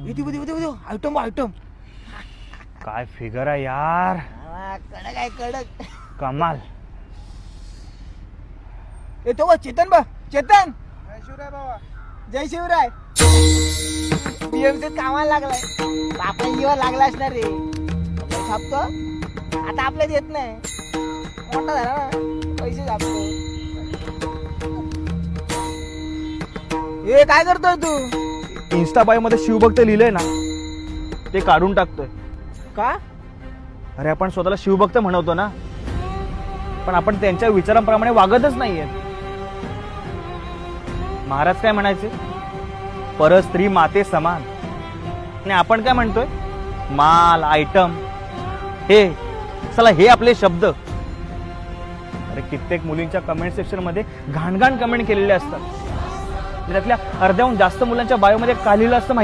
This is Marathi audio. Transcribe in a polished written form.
आयटम आयटम काय फिगर आहे यार, कडक आहे कडक. कमाल. येतो बा चेतन बा, चेतन. शिवराय बाबा, जय शिवराय. पीएमसीत कामाला लागलाय. आपल्या जीवा लागला असणार रे. छापतो आता आपल्याच येत नाही, मोठा झाला ना, पैसे छापतो. हे काय करतोय तू? इन्स्टा बायो मध्ये शिवभक्त लिहिलंय ना, ते काढून टाकतोय. का? अरे आपण स्वतःला शिवभक्त म्हणवतो ना, पण आपण त्यांच्या विचारांप्रमाणे वागतच नाहीये. महाराज काय म्हणायचे, परस्त्री माते समान. आणि आपण काय म्हणतोय, माल, आयटम. हे चला, हे आपले शब्द. अरे कित्येक मुलींच्या कमेंट सेक्शन मध्ये घाणघाण कमेंट केलेले असतात. त्यातल्या अर्ध्याहून जास्त मुलांच्या बायोमध्ये काय लिहिलं असतं माहिती